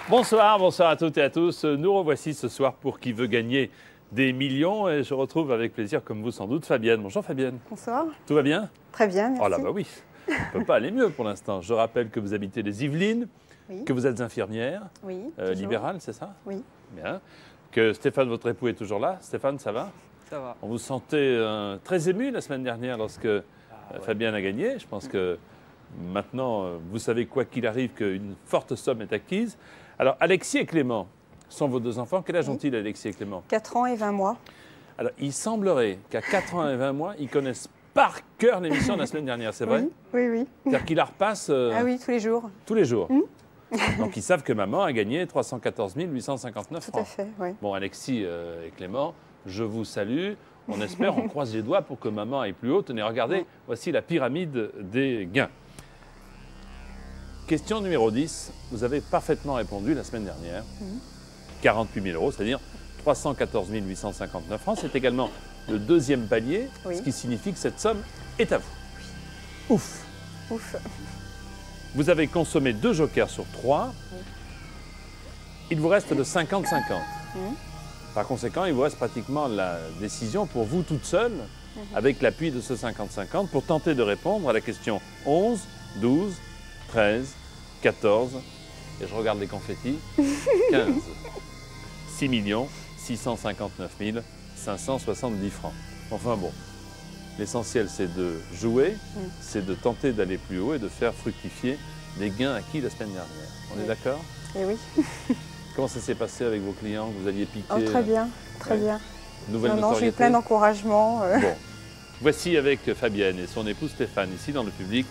Bonsoir, bonsoir à toutes et à tous. Nous revoici ce soir pour Qui veut gagner des millions et je retrouve avec plaisir, comme vous sans doute, Fabienne. Bonjour Fabienne. Bonsoir. Tout va bien? Très bien, merci. Oh là bah oui, on ne peut pas aller mieux pour l'instant. Je rappelle que vous habitez les Yvelines, Oui. que vous êtes infirmière, Oui, toujours. libérale, c'est ça? Oui. Bien. Que Stéphane, votre époux, est toujours là. Stéphane, ça va? Ça va. On vous sentait très ému la semaine dernière lorsque Fabienne a gagné. Je pense que maintenant, vous savez quoi qu'il arrive qu'une forte somme est acquise. Alors, Alexis et Clément sont vos deux enfants. Quel âge ont-ils, Alexis et Clément? 4 ans et 20 mois. Alors, il semblerait qu'à 4 ans et 20 mois, ils connaissent par cœur l'émission de la semaine dernière, c'est vrai? Oui, oui, oui. C'est-à-dire qu'ils la repassent Ah oui, tous les jours. tous les jours. Donc, ils savent que maman a gagné 314 859 Tout francs. à fait, oui. Bon, Alexis et Clément, je vous salue. On espère, on croise les doigts pour que maman aille plus haut. Tenez, regardez, voici la pyramide des gains. Question numéro 10. Vous avez parfaitement répondu la semaine dernière. 48 000 euros, c'est-à-dire 314 859 francs. C'est également le deuxième palier, Oui. ce qui signifie que cette somme est à vous. Ouf! Ouf. Vous avez consommé 2 jokers sur 3. Oui. Il vous reste le 50-50. Mhm. Par conséquent, il vous reste pratiquement la décision pour vous toute seule, avec l'appui de ce 50-50, pour tenter de répondre à la question 11, 12, 13, 14, et je regarde les confettis, 15. 6 659 570 francs. Enfin bon, l'essentiel c'est de jouer, c'est de tenter d'aller plus haut et de faire fructifier les gains acquis la semaine dernière. On est d'accord? Et oui. Comment ça s'est passé avec vos clients que vous aviez piqué? Oh, très bien, très Ouais. bien. Nouvelle Non, j'ai eu notoriété? plein d'encouragements. Bon, voici avec Fabienne et son époux Stéphane, ici dans le public,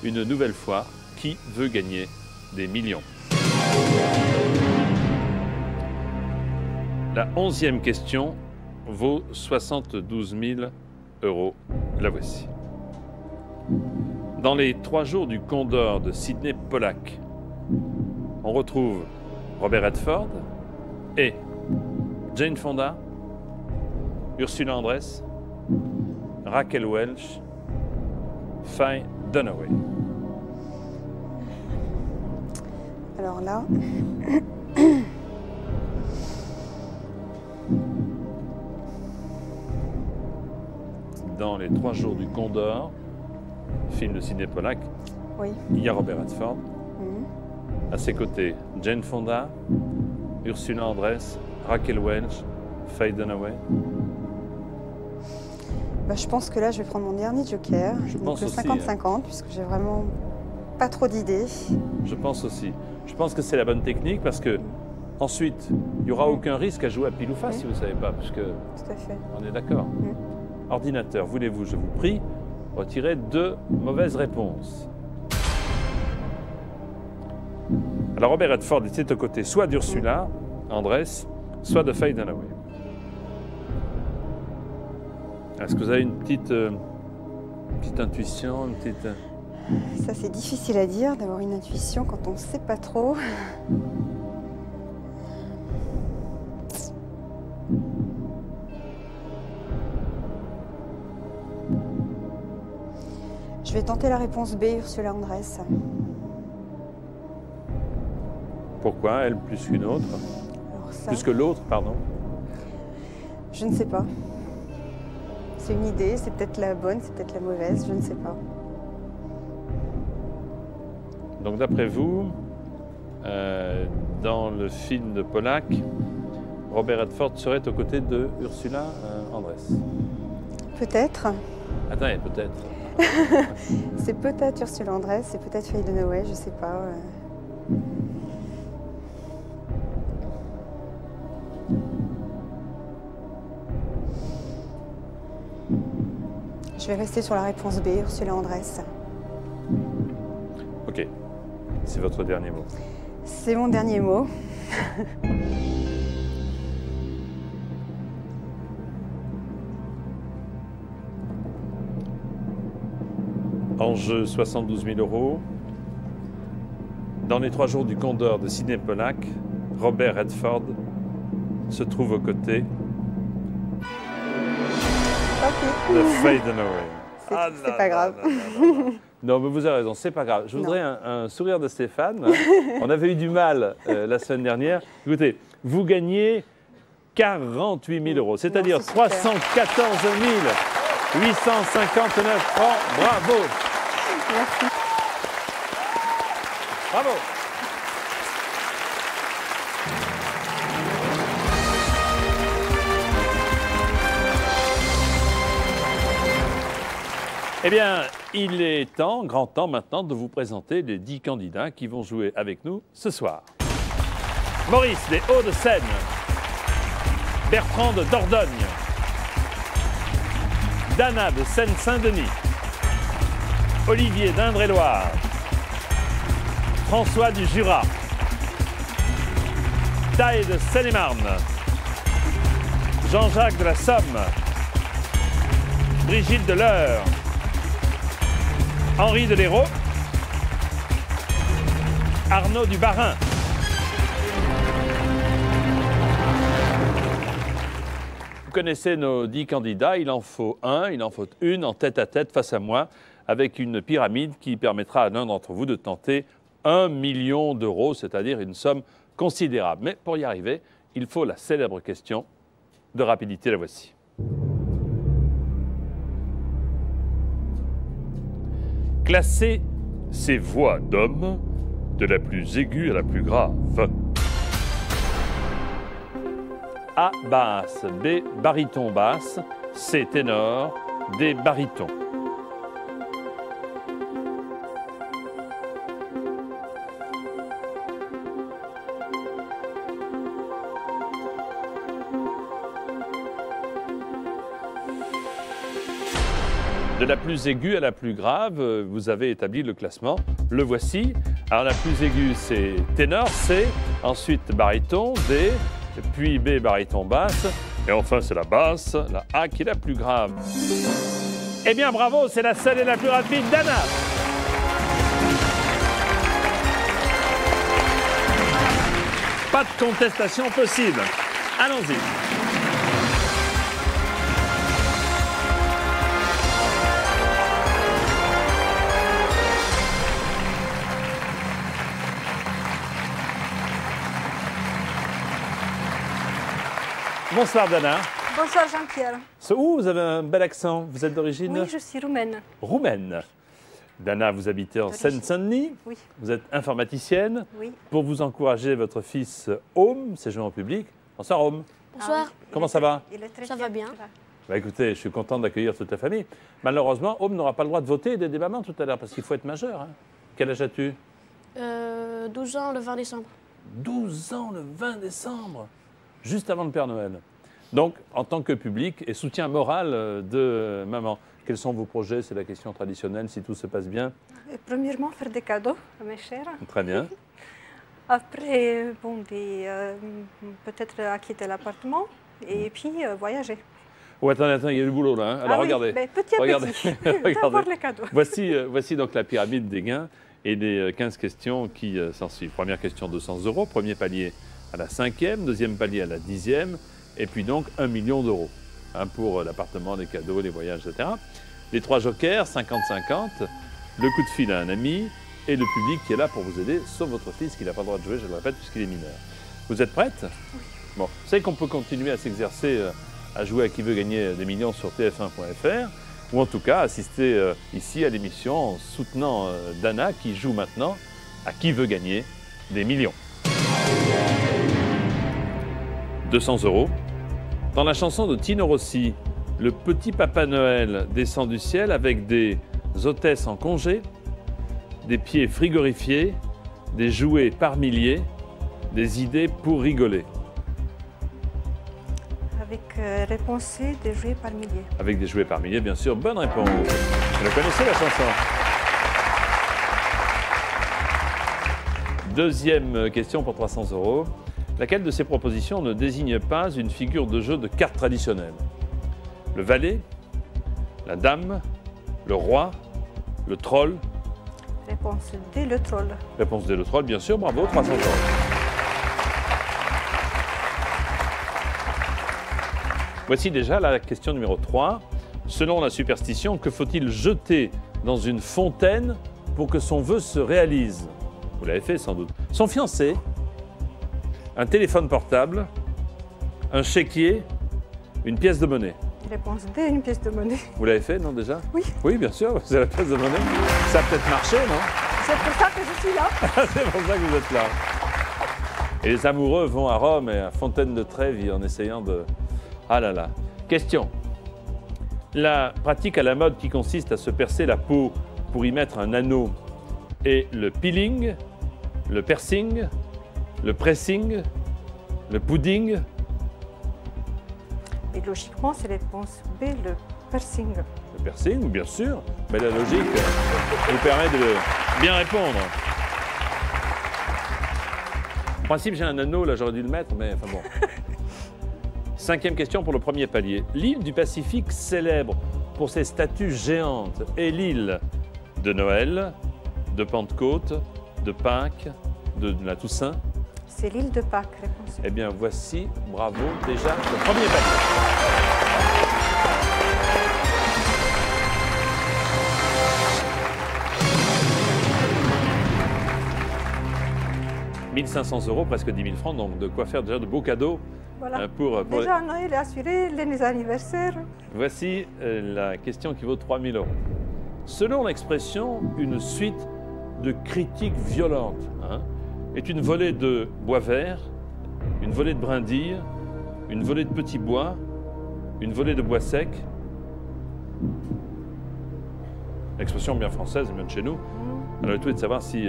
une nouvelle fois, qui veut gagner des millions? La 11e question vaut 72 000 euros. La voici. Dans les 3 jours du Condor de Sidney Pollack, on retrouve Robert Redford et Jane Fonda, Ursula Andress, Raquel Welch, Faye Dunaway. Alors là, Dans les 3 jours du Condor, film de Sidney Pollack, oui. il y a Robert Redford. Mhm. À ses côtés, Jane Fonda, Ursula Andress, Raquel Welch, Faye Dunaway. Bah, je pense que là, je vais prendre mon dernier joker. Je donc pense le aussi, 50-50, puisque j'ai vraiment pas trop d'idées. Je pense aussi. Je pense que c'est la bonne technique parce que ensuite, il n'y aura aucun risque à jouer à pile ou face si vous ne savez pas, puisque Tout à fait. on est d'accord. Ordinateur, voulez-vous, je vous prie, retirer 2 mauvaises réponses. Alors Robert Redford était aux côtés soit d'Ursula Andress, soit de Faye Dunaway. Est-ce que vous avez une petite intuition, une petite... Ça, c'est difficile à dire, d'avoir une intuition quand on ne sait pas trop. Je vais tenter la réponse B, Ursula Andress. Pourquoi elle plus qu'une autre? Alors ça, Plus que l'autre, pardon. je ne sais pas. C'est une idée, c'est peut-être la bonne, c'est peut-être la mauvaise, je ne sais pas. Donc d'après vous, dans le film de Pollack, Robert Redford serait aux côtés de Ursula Andress. Peut-être. Attendez, peut-être. C'est peut-être Ursula Andress, c'est peut-être Faye Dunaway, je ne sais pas. Je vais rester sur la réponse B, Ursula Andress. Ok, c'est votre dernier mot. C'est mon dernier mot. En jeu, 72 000 euros. Dans les 3 jours du Condor de Sidney Pollack, Robert Redford se trouve aux côtés Ok. de Faye Dunaway. C'est pas grave. Non, mais vous avez raison, c'est pas grave. Je voudrais un sourire de Stéphane. On avait eu du mal la semaine dernière. Écoutez, vous gagnez 48 000 euros, c'est-à-dire 314 859 francs. Bravo! Merci. Bravo! Eh bien, il est temps, grand temps maintenant, de vous présenter les 10 candidats qui vont jouer avec nous ce soir. Maurice des Hauts-de-Seine, Bertrand de Dordogne, Dana de Seine-Saint-Denis, Olivier d'Indre-et-Loire, François du Jura, Taille de Seine-et-Marne, Jean-Jacques de la Somme, Brigitte de l'Eure, Henri de l'Hérault, Arnaud du Bas-Rhin. Vous connaissez nos 10 candidats, il en faut un, il en faut une en tête-à-tête face à moi, avec une pyramide qui permettra à l'un d'entre vous de tenter 1 million d'euros, c'est-à-dire une somme considérable. Mais pour y arriver, il faut la célèbre question de rapidité, la voici. Classez ces voix d'hommes de la plus aiguë à la plus grave. A basse, B baryton basse, C ténor, D baryton. De la plus aiguë à la plus grave, vous avez établi le classement. Le voici. Alors la plus aiguë, c'est ténor, C, ensuite baryton, D, puis B baryton basse, et enfin c'est la basse, la A qui est la plus grave. Eh bien bravo, c'est la seule et la plus rapide, Dana. Pas de contestation possible. Allons-y. Bonsoir Dana. Bonsoir Jean-Pierre. Vous avez un bel accent. Vous êtes d'origine? Oui, je suis roumaine. Roumaine. Dana, vous habitez en Seine-Saint-Denis. Oui. Vous êtes informaticienne. Oui. Pour vous encourager, votre fils Aume s'est joué en public. Bonsoir Aume. Bonsoir. Comment ça va? Ça va bien. Bah, écoutez, je suis content d'accueillir toute la famille. Malheureusement, Aume n'aura pas le droit de voter et d'aider maman tout à l'heure parce qu'il faut être majeur. Hein. Quel âge as-tu? 12 ans le 20 décembre. 12 ans le 20 décembre, juste avant le Père Noël. Donc, en tant que public et soutien moral de maman, quels sont vos projets? C'est la question traditionnelle, si tout se passe bien. Premièrement, faire des cadeaux à mes chers. Très bien. Après, bon, peut-être acquitter l'appartement et puis voyager. Oh, attendez, il y a du boulot là. Hein. Alors, regardez. Oui, petit à regardez. petit. Regardez. D'abord les cadeaux. Voici donc la pyramide des gains et les 15 questions qui s'en suivent. Première question, 200 euros. Premier palier à la 5e, deuxième palier à la 10e. Et puis donc 1 million d'euros hein, pour l'appartement, les cadeaux, les voyages, etc. Les 3 jokers, 50-50, le coup de fil à un ami et le public qui est là pour vous aider, sauf votre fils qui n'a pas le droit de jouer, je le répète, puisqu'il est mineur. Vous êtes prête? Oui. Bon, vous savez qu'on peut continuer à s'exercer à jouer à Qui veut gagner des millions sur tf1.fr ou en tout cas assister ici à l'émission en soutenant Dana qui joue maintenant à Qui veut gagner des millions. 200 euros. Dans la chanson de Tino Rossi, le petit Papa Noël descend du ciel avec des hôtesses en congé, des pieds frigorifiés, des jouets par milliers, des idées pour rigoler. Avec réponse C, des jouets par milliers. Avec des jouets par milliers, bien sûr. Bonne réponse. Vous la connaissez, la chanson? Deuxième question pour 300 euros. Laquelle de ces propositions ne désigne pas une figure de jeu de cartes traditionnelle? Le valet, la dame, le roi, le troll? Réponse D, le troll. Réponse D, le troll, bien sûr. Bravo, 300 euros. Voici déjà la question numéro 3. Selon la superstition, que faut-il jeter dans une fontaine pour que son vœu se réalise? Vous l'avez fait sans doute. Son fiancé, un téléphone portable, un chéquier, une pièce de monnaie. Réponse D, une pièce de monnaie. Vous l'avez fait, non, déjà? Oui. Oui, bien sûr, c'est la pièce de monnaie. Ça a peut-être marché, non? C'est pour ça que je suis là. C'est pour ça que vous êtes là. Et les amoureux vont à Rome et à Fontaine de Trevi en essayant de... Ah là là. Question. La pratique à la mode qui consiste à se percer la peau pour y mettre un anneau est le peeling, le piercing, le pressing, le pudding. Et logiquement, c'est réponse B, le piercing. Le piercing, bien sûr. Mais la logique vous permet de bien répondre. En principe, j'ai un anneau, là j'aurais dû le mettre, mais enfin bon. 5e question pour le premier palier. L'île du Pacifique célèbre pour ses statues géantes est l'île de Noël, de Pentecôte, de Pâques, de la Toussaint. C'est l'île de Pâques, réponse. Eh bien, voici, bravo, déjà le premier palier. « 1 500 €, presque 10 000 francs, donc de quoi faire déjà de beaux cadeaux Voilà. pour... Déjà, Noël est assuré, les anniversaires. Voici la question qui vaut 3 000 €. Selon l'expression, une suite de critiques violentes est une volée de bois vert, une volée de brindilles, une volée de petits bois, une volée de bois sec. L'expression bien française, même chez nous. Alors le tout est de savoir si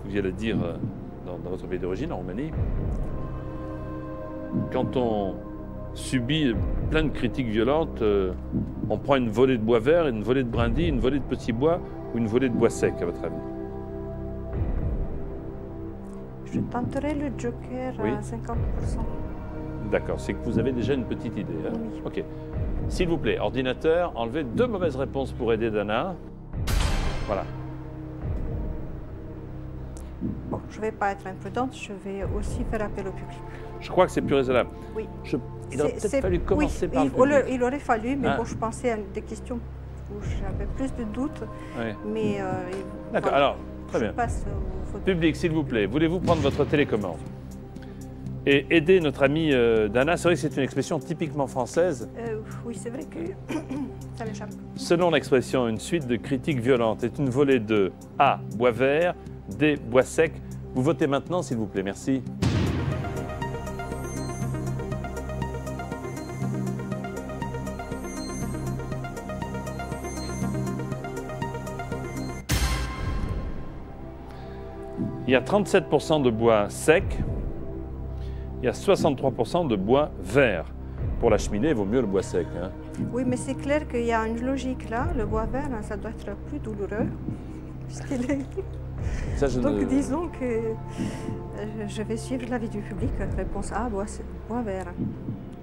vous allez dire dans votre pays d'origine, en Roumanie, quand on subit plein de critiques violentes, on prend une volée de bois vert, une volée de brindilles, une volée de petits bois ou une volée de bois sec, à votre avis? Je tenterai le joker Oui. à 50%. D'accord, c'est que vous avez déjà une petite idée. Hein? Oui. Ok. S'il vous plaît, ordinateur, enlevez 2 mauvaises réponses pour aider Dana. Voilà. Bon, je ne vais pas être imprudente, je vais aussi faire appel au public. Je crois que c'est plus raisonnable. Oui. Il aurait peut-être fallu commencer oui, par le public. il aurait fallu, mais Ah. bon, je pensais à des questions où j'avais plus de doutes. Ouais. Mais D'accord, voilà. alors, très Je bien. passe au vote. Public, s'il vous plaît, voulez-vous prendre votre télécommande et aider notre amie Dana? C'est vrai que c'est une expression typiquement française. Oui, c'est vrai que ça m'échappe. Selon l'expression, une suite de critiques violentes est une volée de A, bois vert, D, bois sec. Vous votez maintenant, s'il vous plaît. Merci. Il y a 37% de bois sec, il y a 63% de bois vert. Pour la cheminée, il vaut mieux le bois sec. Hein. Oui, mais c'est clair qu'il y a une logique là. Le bois vert, ça doit être plus douloureux. Puisqu'il est... Ça, je Donc ne- disons que je vais suivre l'avis du public. Réponse A, bois vert.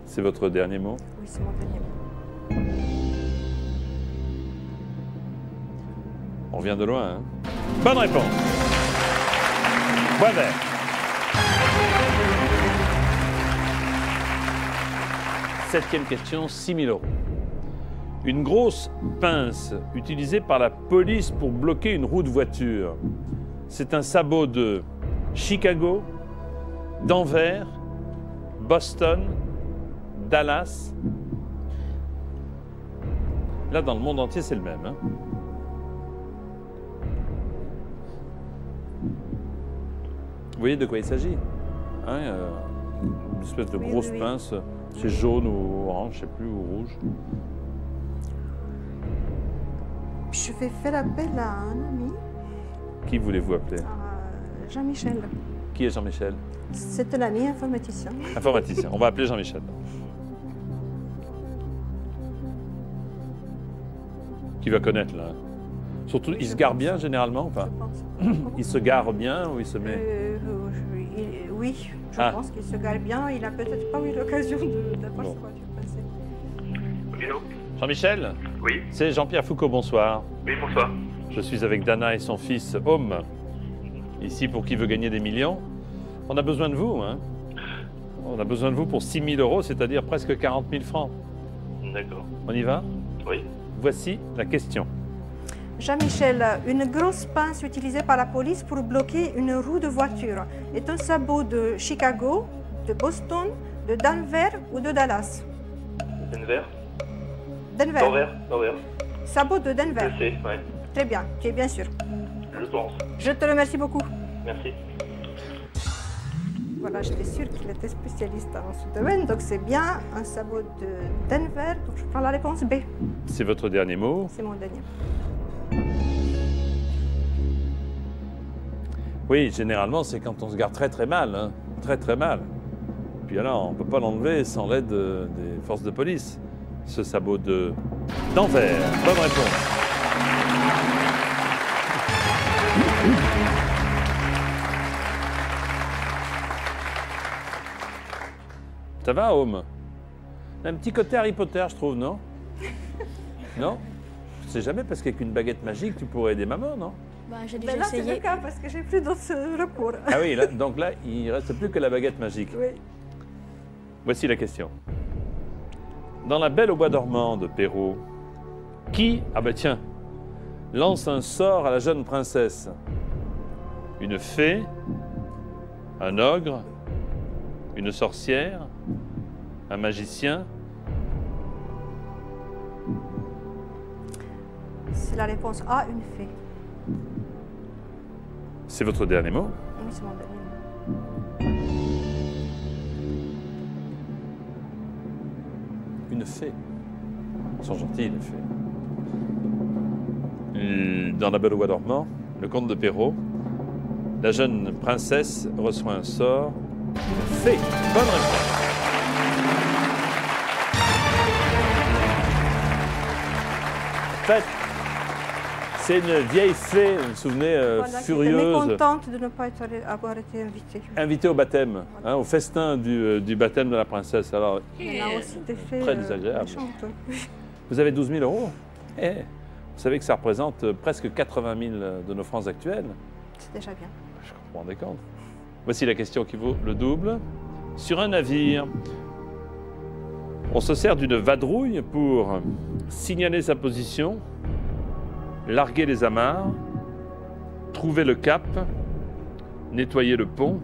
C'est votre dernier mot? Oui, c'est mon dernier mot. On vient de loin. Hein. Bonne réponse. Bois vert. Septième question, 6 000 €. Une grosse pince utilisée par la police pour bloquer une roue de voiture. C'est un sabot de Chicago, d'Anvers, Boston, Dallas. Là, dans le monde entier, c'est le même. Hein. Vous voyez de quoi il s'agit? Hein, une espèce de Oui, grosse oui, oui. pince. C'est jaune ou orange, je ne sais plus, ou rouge. Je vais faire appel à un ami, Qui voulez-vous appeler? à Jean-Michel. Qui est Jean-Michel? C'est un ami informaticien. Informaticien. On va appeler Jean-Michel. Qui va connaître, là. Surtout, il se gare bien, généralement, ou pas? Je pense. Il se gare bien ou il se met... Oui, je Ah. pense qu'il se gare bien. Il n'a peut-être pas eu l'occasion d'avoir Bon. sa voiture passée. Hello. Jean-Michel? Oui, C'est Jean-Pierre Foucault, bonsoir. oui, bonsoir. Je suis avec Dana et son fils Homme, ici pour Qui veut gagner des millions. On a besoin de vous, hein? On a besoin de vous pour 6 000 €, c'est-à-dire presque 40 000 francs. D'accord. On y va? Oui. Voici la question. Jean-Michel, une grosse pince utilisée par la police pour bloquer une roue de voiture est un sabot de Chicago, de Boston, de Denver ou de Dallas? Denver. Denver. Denver. Sabot de Denver. Je sais, ouais. Très bien, tu es bien sûr. Je pense. Je te remercie beaucoup. Merci. Voilà, j'étais sûre qu'il était spécialiste dans ce domaine, donc c'est bien un sabot de Denver, donc je prends la réponse B. C'est votre dernier mot. C'est mon dernier. Oui, généralement, c'est quand on se garde très très mal, hein. Très très mal. Puis alors, on ne peut pas l'enlever sans l'aide des forces de police. Ce sabot de Denver. Bonne réponse. Ça va, Home? Un petit côté Harry Potter, je trouve, non? Non? Je sais jamais, parce qu'avec une baguette magique, tu pourrais aider maman, non? Bah, j'ai Mais déjà là, c'est essayé. le cas parce que j'ai plus d'autres recours. Ah oui, là, donc là, il ne reste plus que la baguette magique. Oui. Voici la question. Dans La Belle au bois dormant de Perrault, qui, ah ben tiens, lance un sort à la jeune princesse? Une fée? Un ogre? Une sorcière? Un magicien? C'est la réponse A, une fée. C'est votre dernier mot? Oui, c'est mon dernier. Une fée. Ils sont gentils, les fées. Dans La Belle au bois dormant, le conte de Perrault, la jeune princesse reçoit un sort. Une fée. Bonne réponse. En fait, c'est une vieille fée, vous vous souvenez, Voilà, j'étais furieuse, mécontente de ne pas avoir été invitée. invitée au baptême, hein, au festin du baptême de la princesse. Alors, Il y en a aussi des fées très désagréable. méchantes, oui. vous avez 12 000 euros. Eh, vous savez que ça représente presque 80 000 de nos francs actuels. C'est déjà bien. Je me rendais compte. Voici la question qui vaut le double. Sur un navire, on se sert d'une vadrouille pour signaler sa position, larguer les amarres, trouver le cap, nettoyer le pont.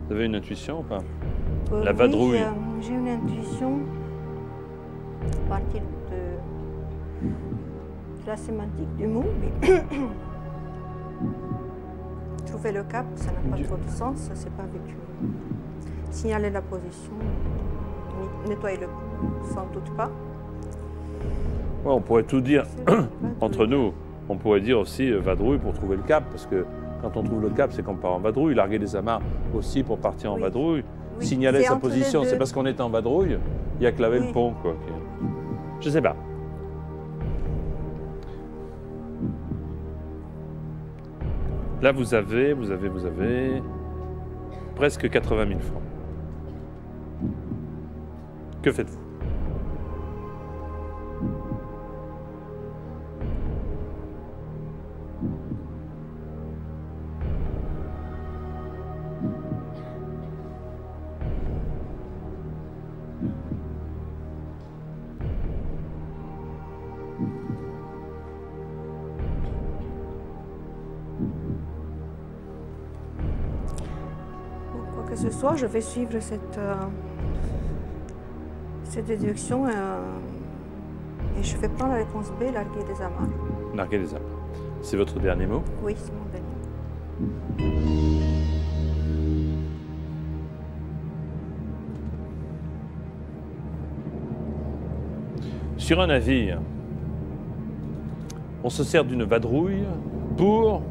Vous avez une intuition ou pas? La vadrouille. Oui, j'ai une intuition à partir de la sémantique du mot, mais trouver le cap, ça n'a pas trop de sens, c'est pas avec signaler la position, nettoyer le pont, sans doute pas. Ouais, on pourrait tout dire C'est vadrouille. entre nous. On pourrait dire aussi vadrouille pour trouver le cap, parce que quand on trouve le cap, c'est qu'on part en vadrouille. Larguer les amarres aussi pour partir en Oui. vadrouille. Oui, Signaler c'est sa entre les position, deux. c'est parce qu'on est en vadrouille. Il y a que laver Oui. le pont, quoi. Je sais pas. Là, vous avez presque 80 000 francs. Que faites-vous? Quoi que ce soit, je vais suivre cette déduction et je vais prendre la réponse B, larguer les amarres. Larguer les amarres. C'est votre dernier mot? Oui, c'est mon dernier. Sur un navire, on se sert d'une vadrouille pour...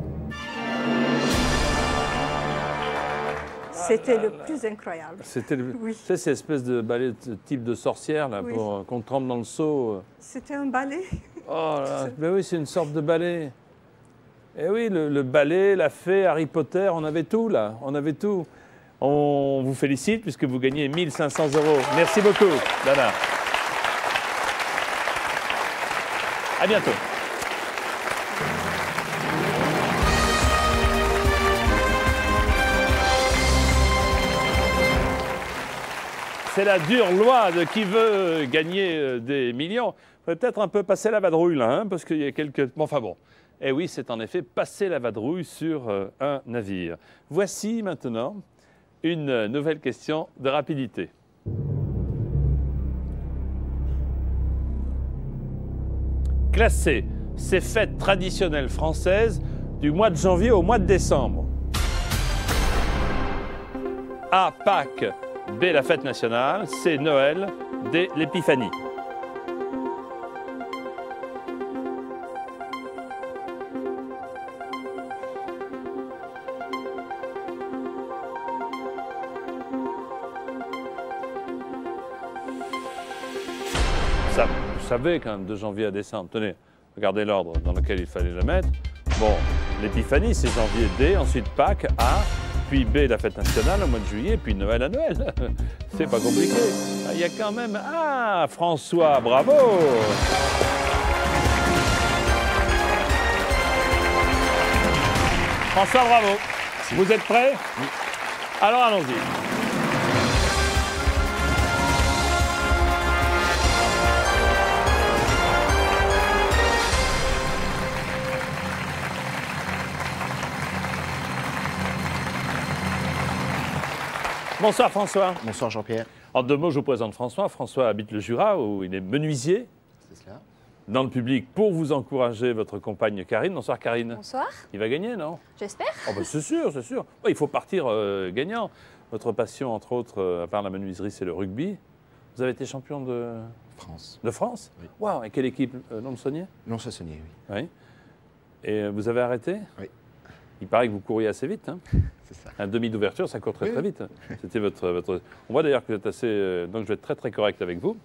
C'était le plus incroyable. C'était le... Oui. Tu sais, ces espèces de balais de type de sorcière, là, Oui. pour qu'on trempe dans le seau. C'était un balai. Oh là, ben oui, c'est une sorte de balai. Eh oui, le balai, la fée, Harry Potter, on avait tout, là. On avait tout. On vous félicite puisque vous gagnez 1 500 euros. Merci beaucoup, Dana. À bientôt. C'est la dure loi de qui veut gagner des millions. Il faudrait peut-être un peu passer la vadrouille là, hein, parce qu'il y a quelques... Bon, enfin bon. Eh oui, c'est en effet passer la vadrouille sur un navire. Voici maintenant une nouvelle question de rapidité. Classer ces fêtes traditionnelles françaises du mois de janvier au mois de décembre. A. Pâques. B. La fête nationale. C. Noël. D. L'épiphanie. Ça, vous savez quand même, de janvier à décembre. Tenez, regardez l'ordre dans lequel il fallait le mettre. Bon, l'épiphanie, c'est janvier D, ensuite Pâques A, puis B, la fête nationale au mois de juillet, puis Noël à Noël. C'est pas compliqué. Il y a quand même... Ah, François, bravo! François, bravo. Vous êtes prêts? Oui. Alors, allons-y. Bonsoir François. Bonsoir Jean-Pierre. En deux mots, je vous présente François. François habite le Jura, où il est menuisier. C'est cela. Dans le public, pour vous encourager, votre compagne Karine. Bonsoir Karine. Bonsoir. Il va gagner, non? J'espère. Oh ben c'est sûr, c'est sûr. Oh, il faut partir gagnant. Votre passion, entre autres, à part la menuiserie, c'est le rugby. Vous avez été champion de France. De France? Oui. Waouh, et quelle équipe? Lons-le-Saunier? Lons-le-Saunier, oui. Oui. Et vous avez arrêté? Oui. Il paraît que vous couriez assez vite, hein? C'est ça. Un demi d'ouverture, ça court très Oui. très vite. C'était votre... On voit d'ailleurs que vous êtes assez... Donc je vais être très très correct avec vous.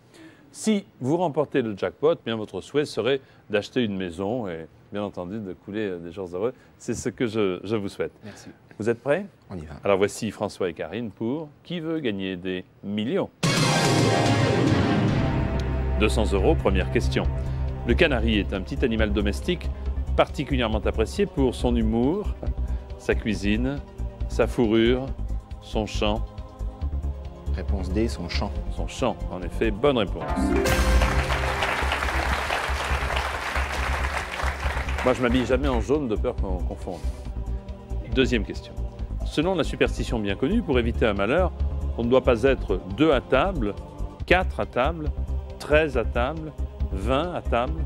Si vous remportez le jackpot, bien votre souhait serait d'acheter une maison et bien entendu de couler des jours heureux. C'est ce que je vous souhaite. Merci. Vous êtes prêts? On y va. Alors voici François et Karine pour Qui veut gagner des millions? 200 €, première question. Le canari est un petit animal domestique particulièrement apprécié pour son humour, sa cuisine, sa fourrure, son chant. Réponse D, son chant. Son chant, en effet, bonne réponse. Moi, je m'habille jamais en jaune de peur qu'on confonde. Deuxième question. Selon la superstition bien connue, pour éviter un malheur, on ne doit pas être 2 à table, 4 à table, 13 à table, 20 à table.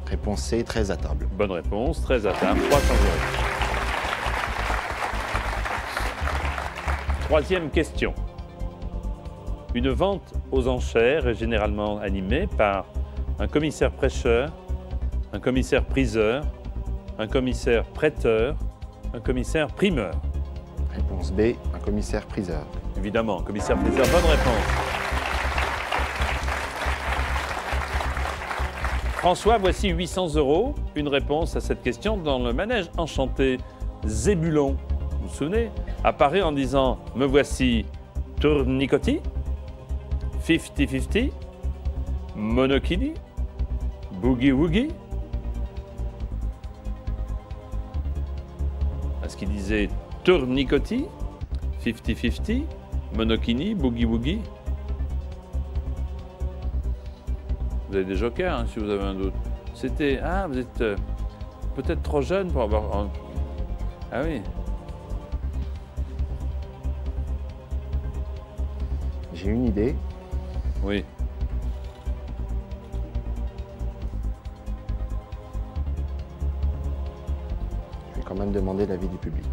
Réponse C, 13 à table. Bonne réponse, 13 à table, 300 €. Troisième question. Une vente aux enchères est généralement animée par un commissaire prêcheur, un commissaire priseur, un commissaire prêteur, un commissaire primeur. Réponse B, un commissaire priseur. Évidemment, commissaire priseur, bonne réponse. François, voici 800 €. Une réponse à cette question dans le manège enchanté. Zébulon, vous vous souvenez, apparaît en disant « Me voici tournicotis, 50-50, monokini, boogie-woogie ». Est-ce qu'il disait tournicotis, 50-50, monokini, boogie-woogie? Vous avez des jokers, hein, si vous avez un doute. C'était... Ah, vous êtes peut-être trop jeune pour avoir... Ah oui. J'ai une idée. Oui. Je vais quand même demander l'avis du public.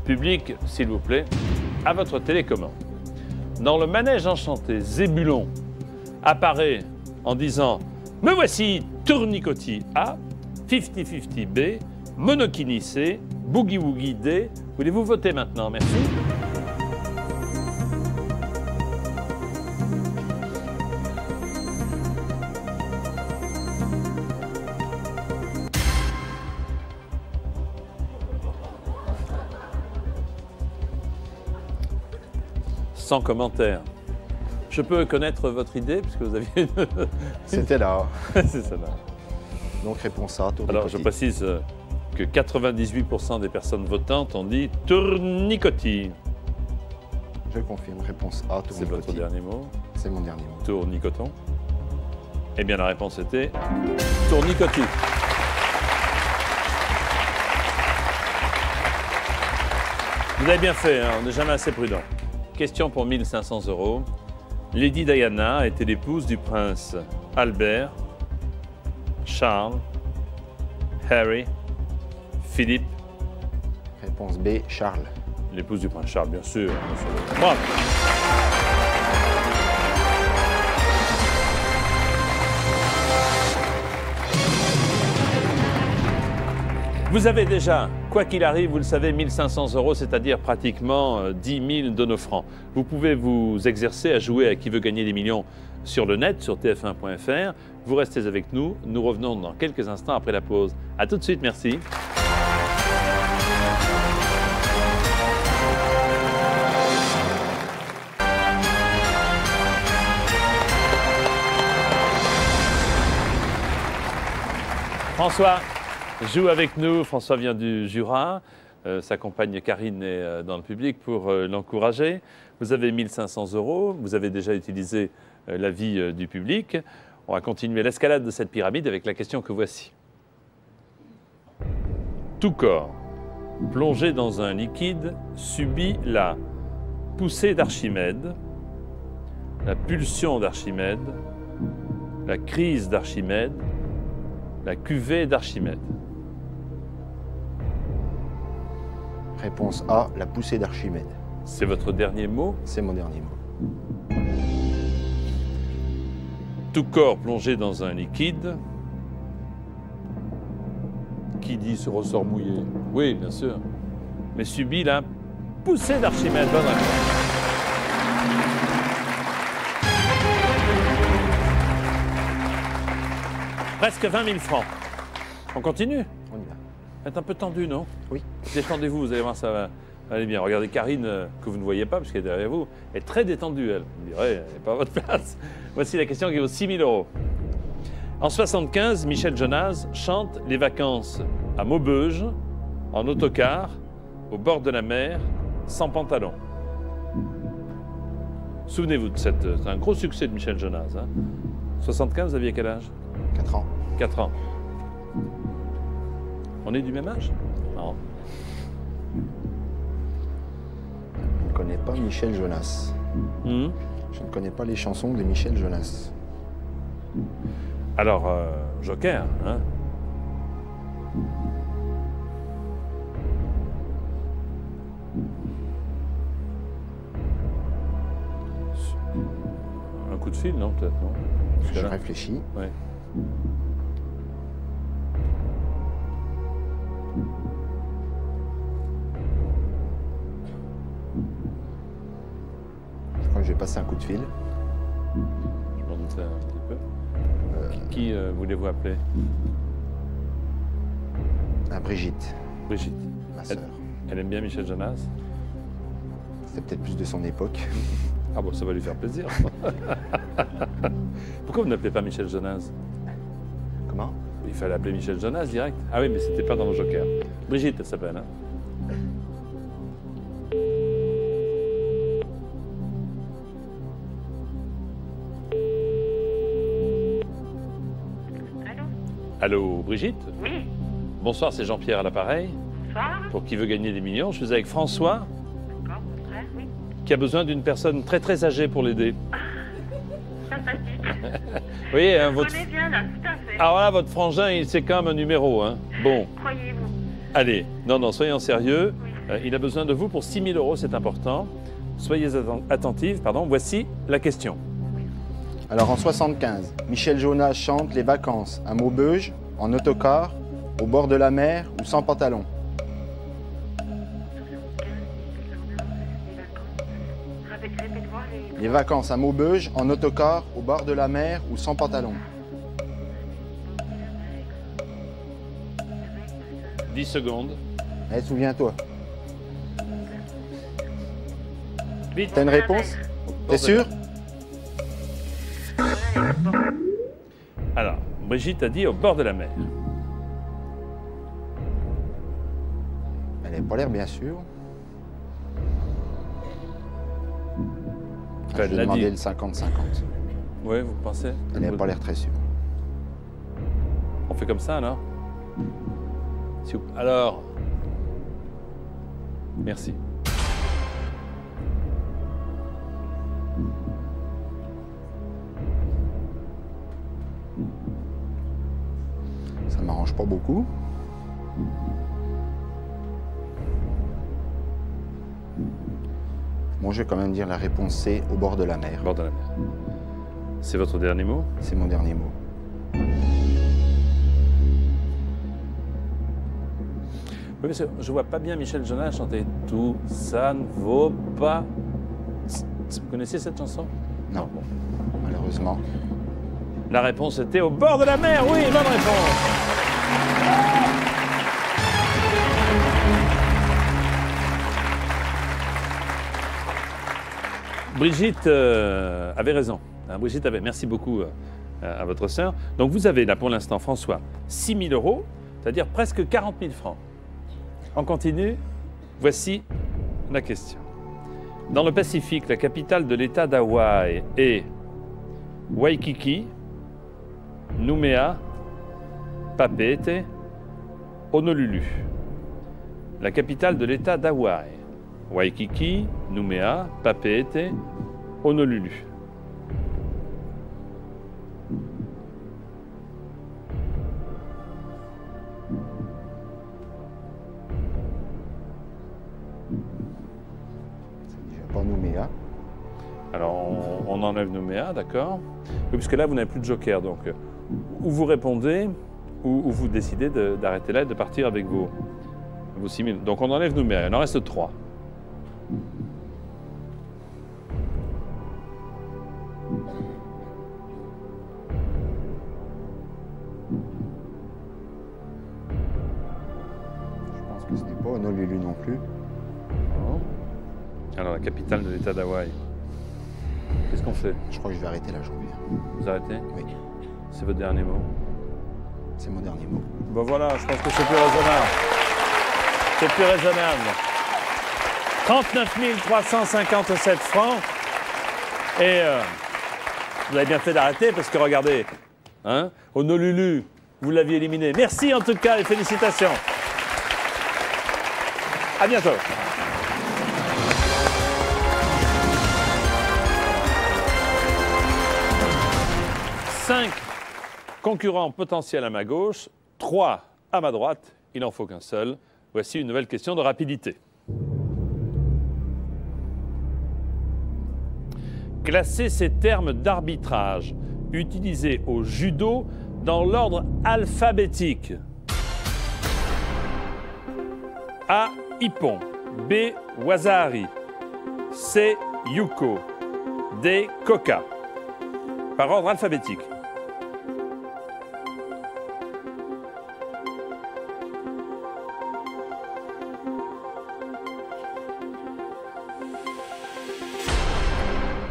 Public, s'il vous plaît, à votre télécommande. Dans le manège enchanté, Zébulon apparaît en disant « Me voici tournicotis A, 50-50 B, monokini C, boogie-woogie D ». Voulez-vous voter maintenant? Merci. Sans commentaire. Je peux connaître votre idée, puisque vous aviez une... C'était là. C'est ça là. Donc réponse A, tournicotis. Alors, je précise que 98% des personnes votantes ont dit tournicotis. Je confirme, réponse A, C'est votre tournicotis. dernier mot. C'est mon dernier mot. Tournicoton. Eh bien, la réponse était tournicotis. Vous avez bien fait, hein, on n'est jamais assez prudent. Question pour 1500 €. Lady Diana était l'épouse du prince Albert, Charles, Harry, Philippe. Réponse B, Charles. L'épouse du prince Charles, bien sûr. Bravo. Vous avez déjà, quoi qu'il arrive, vous le savez, 1500 €, c'est-à-dire pratiquement 10 000 de nos francs. Vous pouvez vous exercer à jouer à Qui veut gagner des millions sur le net, sur tf1.fr. Vous restez avec nous. Nous revenons dans quelques instants après la pause. A tout de suite, merci. François joue avec nous. François vient du Jura. Sa compagne Karine est dans le public pour l'encourager. Vous avez 1500 €. Vous avez déjà utilisé l'avis du public. On va continuer l'escalade de cette pyramide avec la question que voici. Tout corps plongé dans un liquide subit la poussée d'Archimède, la pulsion d'Archimède, la crise d'Archimède, la cuvée d'Archimède. Réponse A, la poussée d'Archimède. C'est votre dernier mot. C'est mon dernier mot. Tout corps plongé dans un liquide. Qui dit ce ressort mouillé? Oui, bien sûr. Mais subit la poussée d'Archimède. Bonne réponse. Presque 20 000 francs. On continue? On y va. Vous êtes un peu tendu, non? Oui. Détendez-vous, vous allez voir, ça va aller bien. Regardez Karine, que vous ne voyez pas, parce qu'elle est derrière vous, est très détendue, elle. Vous direz, elle n'est pas à votre place. Voici la question qui vaut 6 000 €. En 75, Michel Jonas chante les vacances à Maubeuge, en autocar, au bord de la mer, sans pantalon. Souvenez-vous de c'est un gros succès de Michel Jonas. Hein. 75, vous aviez quel âge? 4 ans. 4 ans. On est du même âge? Non. Je ne connais pas Michel Jonas. Hum. Je ne connais pas les chansons de Michel Jonas. Alors, Joker, hein? Un coup de fil, non, peut-être, non? Je réfléchis. Ouais. Je crois que je vais passer un coup de fil. Je m'en doutais un petit peu. Qui voulez-vous appeler? À Brigitte, Brigitte. ma sœur. Elle aime bien Michel Jonas? C'était peut-être plus de son époque. Ah bon, ça va lui faire plaisir. Pourquoi vous n'appelez pas Michel Jonas? Comment? Il fallait appeler Michel Jonas direct. Ah oui, mais c'était pas dans le Joker. Brigitte, elle s'appelle. Hein? Allô, Brigitte? Oui, Bonsoir, c'est Jean-Pierre à l'appareil. bonsoir. Pour Qui veut gagner des millions, je suis avec François, D'accord, mon frère, oui. qui a besoin d'une personne très très âgée pour l'aider. Sympathique. Vous voyez, hein, Je votre... connais bien, là, tout à fait. Alors là, votre frangin, c'est quand même un numéro. Hein. Bon, Croyez-vous. allez, non, soyons sérieux. Oui. Il a besoin de vous pour 6 000 €, c'est important. Soyez attentifs, pardon. Voici la question. Alors en 75, Michel Jonas chante les vacances à Maubeuge, en autocar, au bord de la mer ou sans pantalon. Répète-moi les... Les vacances à Maubeuge, en autocar, au bord de la mer ou sans pantalon. 10 secondes. Allez, souviens-toi. Vite. T'as une réponse? T'es sûr? Alors, Brigitte a dit au bord de la mer. Elle n'est pas l'air bien sûre. Elle Je vais l'a demander dit. le 50-50. Oui, vous pensez? Elle n'a pas l'air très sûre. On fait comme ça alors? Alors, merci. Ça ne m'arrange pas beaucoup. Bon, je vais quand même dire la réponse C, au bord de la mer. Bord de la mer. C'est votre dernier mot? C'est mon dernier mot. Oui, parce que je vois pas bien Michel Jonas chanter Tout ça ne vaut pas. Vous connaissez cette chanson? Non, malheureusement. La réponse était au bord de la mer. Oui, bonne réponse. Brigitte avait raison. Brigitte avait. Merci beaucoup à votre sœur. Donc vous avez là pour l'instant, François, 6 000 €, c'est-à-dire presque 40 000 francs. On continue. Voici la question. Dans le Pacifique, la capitale de l'État d'Hawaï est Waikiki, Nouméa, Papeete, Honolulu. La capitale de l'État d'Hawaï. Waikiki, Nouméa, Papeete, Honolulu. C'est déjà pas Nouméa. Alors, on enlève Nouméa, d'accord? Oui, puisque là, vous n'avez plus de joker. Donc, ou vous répondez, ou vous décidez d'arrêter là et de partir avec vos 6 000. Donc, on enlève Nouméa. Il en reste 3. Je pense que ce n'est pas Honolulu non plus. Bon. Alors, la capitale de l'État d'Hawaï. Qu'est-ce qu'on fait? Je crois que je vais arrêter là aujourd'hui. Vous arrêtez? Oui, C'est votre dernier mot? c'est mon dernier mot. Ben voilà, je pense que c'est plus raisonnable. C'est plus raisonnable. 39 357 francs. Et vous avez bien fait d'arrêter parce que regardez, hein, Honolulu, vous l'aviez éliminé. Merci en tout cas et félicitations. À bientôt. 5 concurrents potentiels à ma gauche, 3 à ma droite. Il n'en faut qu'un seul. Voici une nouvelle question de rapidité. Classez ces termes d'arbitrage utilisés au judo dans l'ordre alphabétique. A. Ippon. B. Wazahari. C. Yuko. D. Koka. Par ordre alphabétique.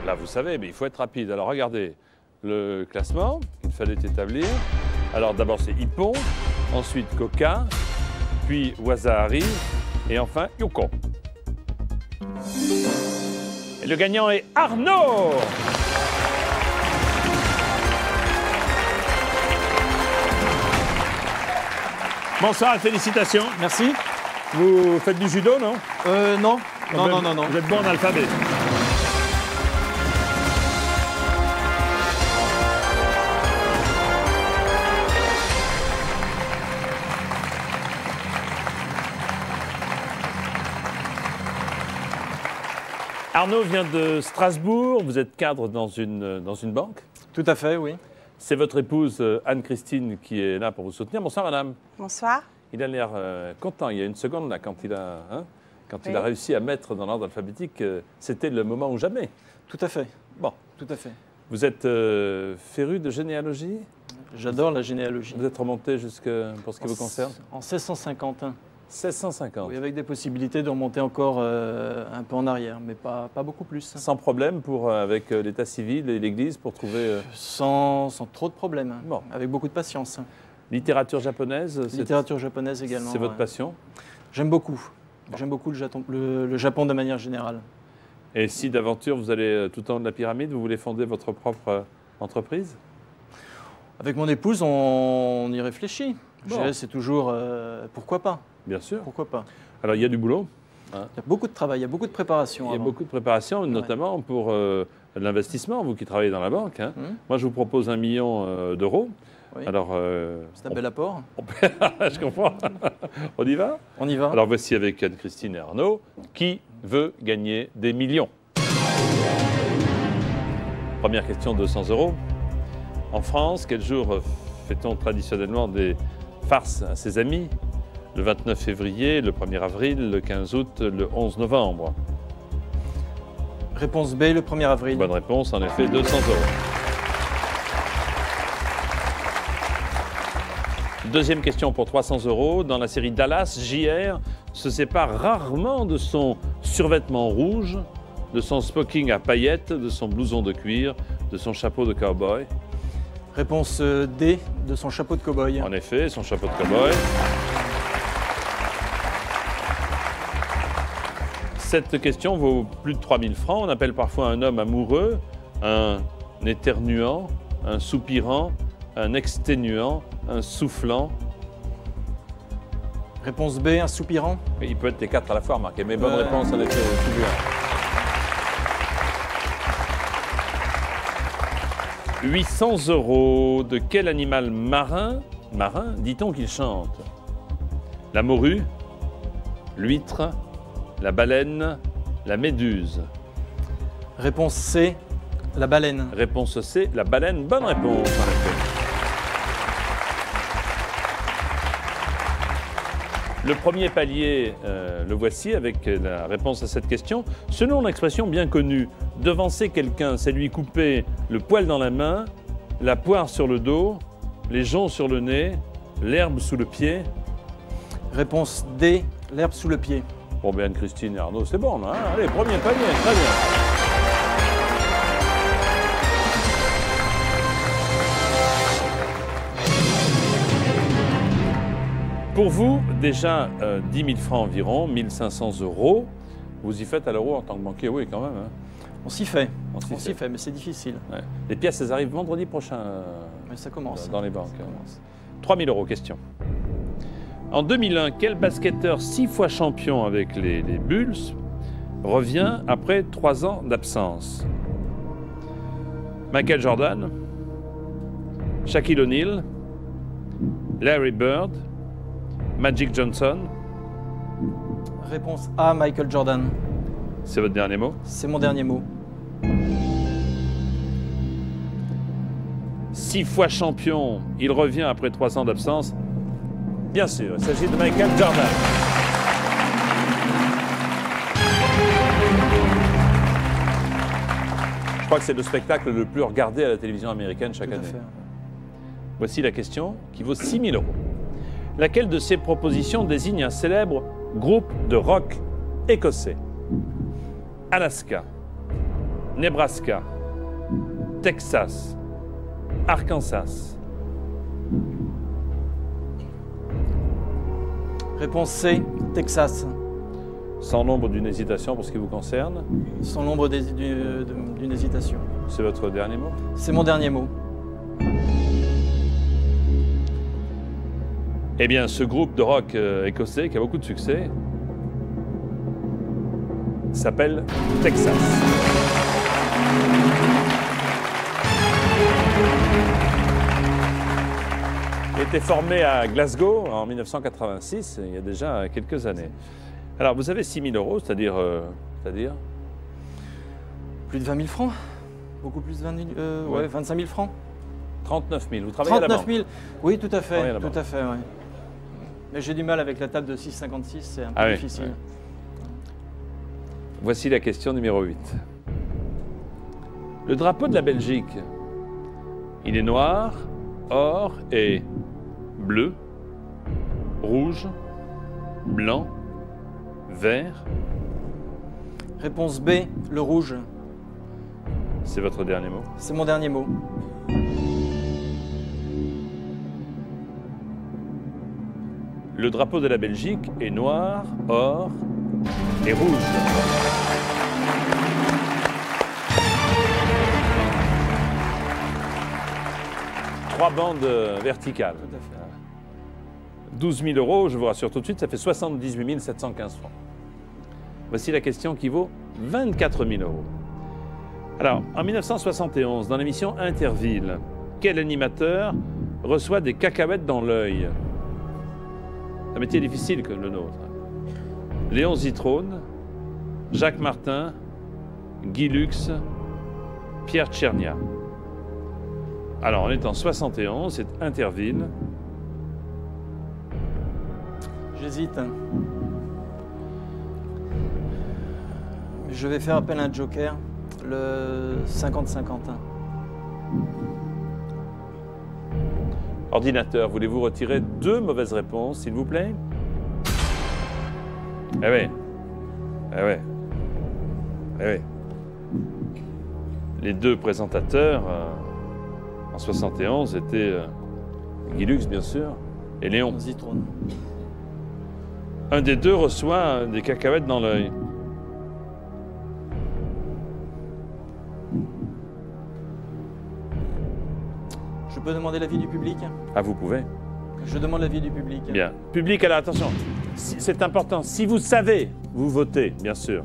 Là, vous savez, mais il faut être rapide. Alors, regardez le classement qu'il fallait établir. Alors, d'abord, c'est Ippon, ensuite Koka, puis Wazahari, et enfin Yuko. Et le gagnant est Arnaud! Bonsoir et félicitations. Merci. Vous faites du judo, non? Non. Vous êtes- Non. Vous êtes bon en alphabet. Arnaud vient de Strasbourg. Vous êtes cadre dans une banque. Tout à fait, oui. C'est votre épouse Anne-Christine qui est là pour vous soutenir. Bonsoir, madame. Bonsoir. Il a l'air content. Il y a une seconde, là, quand il a Oui. réussi à mettre dans l'ordre alphabétique, c'était le moment ou jamais. Tout à fait. Bon. Tout à fait. Vous êtes féru de généalogie? J'adore la généalogie. Vous êtes remonté jusque pour ce qui vous concerne? En 1651. 1650. Oui, avec des possibilités de remonter encore un peu en arrière, mais pas beaucoup plus. Sans problème avec l'état civil et l'Église pour trouver... Sans trop de problèmes, Bon. avec beaucoup de patience. Littérature japonaise, Littérature japonaise également. c'est votre ouais. passion? J'aime beaucoup. J'aime beaucoup le Japon de manière générale. Et si d'aventure vous allez tout en haut de la pyramide, vous voulez fonder votre propre entreprise? Avec mon épouse, on y réfléchit. Je Bon. dirais, c'est toujours pourquoi pas. Bien sûr. Pourquoi pas. Alors il y a du boulot, Il y a beaucoup de travail, il y a beaucoup de préparation. il y a avant. beaucoup de préparation, notamment pour l'investissement, vous qui travaillez dans la banque. Hein. Moi je vous propose 1 million d'euros. Oui. Alors, C'est un bel apport. je comprends. On y va? On y va. Alors voici avec Anne-Christine et Arnaud, qui veut gagner des millions? Première question, 200 euros. En France, quel jour fait-on traditionnellement des farces à ses amis? Le 29 février, le 1er avril, le 15 août, le 11 novembre. Réponse B, le 1er avril. Bonne réponse, en effet, 200 euros. Deuxième question pour 300 euros. Dans la série Dallas, JR se sépare rarement de son survêtement rouge, de son smoking à paillettes, de son blouson de cuir, de son chapeau de cow-boy. Réponse D, de son chapeau de cow-boy. En effet, son chapeau de cow-boy. Cette question vaut plus de 3000 francs. On appelle parfois un homme amoureux un éternuant, un soupirant, un exténuant, un soufflant. Réponse B, un soupirant. Il peut être les 4 à la fois remarqué, mais bonne réponse en effet, soupirant. 800 euros. De quel animal marin dit-on qu'il chante? La morue, l'huître, la baleine, la méduse. Réponse C, la baleine. Réponse C, la baleine. Bonne réponse, en effet. Le premier palier, le voici avec la réponse à cette question. Selon l'expression bien connue, devancer quelqu'un, c'est lui couper le poil dans la main, la poire sur le dos, les joncs sur le nez, l'herbe sous le pied. Réponse D, l'herbe sous le pied. Bon, bien Christine et Arnaud, c'est bon, hein? Allez, premier palier, très bien. Pour vous, déjà 10 000 francs environ, 1 500 euros. Vous y faites à l'euro en tant que banquier, oui, quand même. Hein. On s'y fait. On s'y fait. Mais c'est difficile. Ouais. Les pièces, elles arrivent vendredi prochain Mais ça commence. dans les banques. 3 000 euros, question. En 2001, quel basketteur 6 fois champion avec les Bulls revient après 3 ans d'absence? Michael Jordan, Shaquille O'Neal, Larry Bird, Magic Johnson. Réponse A, Michael Jordan. C'est votre dernier mot? C'est mon dernier mot. 6 fois champion, il revient après 3 ans d'absence. Bien sûr, il s'agit de Michael Jordan. Je crois que c'est le spectacle le plus regardé à la télévision américaine chaque Tout à année. fait. Voici la question qui vaut 6 000 euros. Laquelle de ces propositions désigne un célèbre groupe de rock écossais? Alaska, Nebraska, Texas, Arkansas. Réponse C, Texas. Sans l'ombre d'une hésitation pour ce qui vous concerne, Sans l'ombre d'une hésitation. c'est votre dernier mot? C'est mon dernier mot. Eh bien, ce groupe de rock écossais qui a beaucoup de succès s'appelle Texas. Il a été formé à Glasgow en 1986, il y a déjà quelques années. Alors, vous avez 6 000 euros, c'est-à-dire Plus de 20 000 francs. Beaucoup plus de 25 000 francs. 39 000. Vous travaillez à la 39 banque. 000. Oui, tout à Travaillez à fait. la banque. Tout à fait, ouais. Mais j'ai du mal avec la table de 6,56, c'est un peu Ah oui, difficile. ouais. Voici la question numéro 8. Le drapeau de la Belgique, il est noir, or et bleu, rouge, blanc, vert. Réponse B, le rouge. C'est votre dernier mot. C'est mon dernier mot. Le drapeau de la Belgique est noir, or et rouge. Trois bandes verticales. Tout à fait. 12 000 euros, je vous rassure tout de suite, ça fait 78 715 francs. Voici la question qui vaut 24 000 euros. Alors, en 1971, dans l'émission Interville, quel animateur reçoit des cacahuètes dans l'œil? Un métier difficile que le nôtre. Léon Zitrone, Jacques Martin, Guy Lux, Pierre Tchernia. Alors, on est en 71, c'est Interville. J'hésite. Je vais faire appel à un joker, le 50-50. Ordinateur, voulez-vous retirer 2 mauvaises réponses, s'il vous plaît? Eh oui. Eh oui. Eh oui. Les 2 présentateurs, en 71, étaient Guy Lux, bien sûr, et Léon. Zitrone. Un des 2 reçoit des cacahuètes dans l'œil. Je peux demander l'avis du public? Ah, vous pouvez. Je demande l'avis du public. Bien. Public, alors attention, c'est important. Si vous savez, vous votez, bien sûr.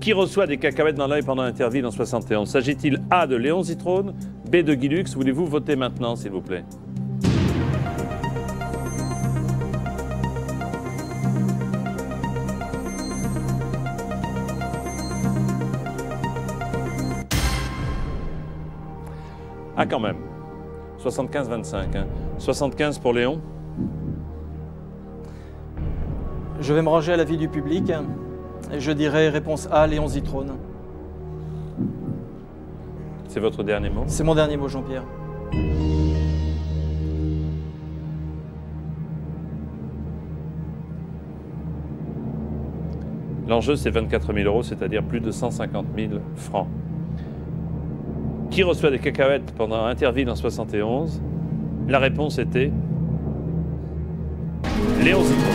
Qui reçoit des cacahuètes dans l'œil pendant Interville en 71? S'agit-il A de Léon Zitrone, B de Guy Lux? Voulez-vous voter maintenant, s'il vous plaît? Ah, quand même. 75-25. Hein. 75 pour Léon. Je vais me ranger à l'avis du public et je dirai réponse A, Léon Zitrone. C'est votre dernier mot? C'est mon dernier mot, Jean-Pierre. L'enjeu, c'est 24 000 euros, c'est-à-dire plus de 150 000 francs. Qui reçoit des cacahuètes pendant Interville en 71? La réponse était Léon Zitrone.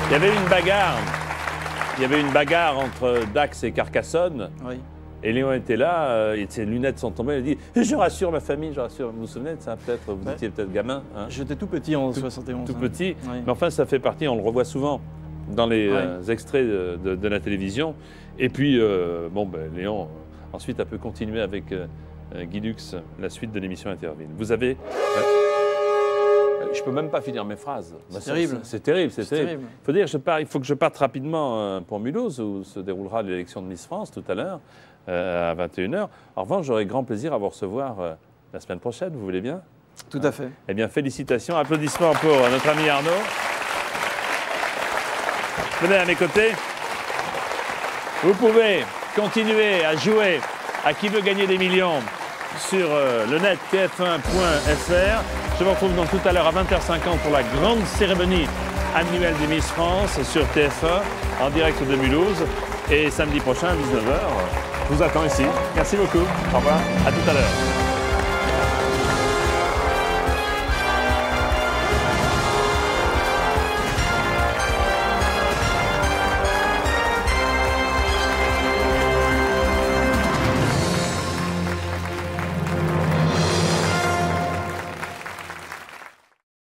Il y avait une bagarre entre Dax et Carcassonne. Oui. Et Léon était là, et ses lunettes sont tombées, il a dit « Je rassure ma famille, je rassure. » Vous vous souvenez de ça peut-être? Vous étiez peut-être gamin. Hein? J'étais tout petit en 71. Tout petit, Oui. mais enfin ça fait partie, on le revoit souvent dans les extraits de la télévision. Et puis, Léon ensuite a pu continuer avec Guy Lux la suite de l'émission Interville. Vous avez... je ne peux même pas finir mes phrases. C'est terrible. C'est terrible, c'est terrible. terrible. Il faut que je parte rapidement pour Mulhouse, où se déroulera l'élection de Miss France tout à l'heure, à 21h. En revanche, j'aurai grand plaisir à vous recevoir la semaine prochaine, vous voulez bien? Tout à fait. Eh bien, félicitations, applaudissements pour notre ami Arnaud. Venez à mes côtés. Vous pouvez continuer à jouer à Qui veut gagner des millions sur le net tf1.fr. Je vous retrouve donc tout à l'heure à 20h50 pour la grande cérémonie annuelle des Miss France sur TF1 en direct de Mulhouse. Et samedi prochain à 19h, je vous attends ici. Merci beaucoup. Au revoir. À tout à l'heure.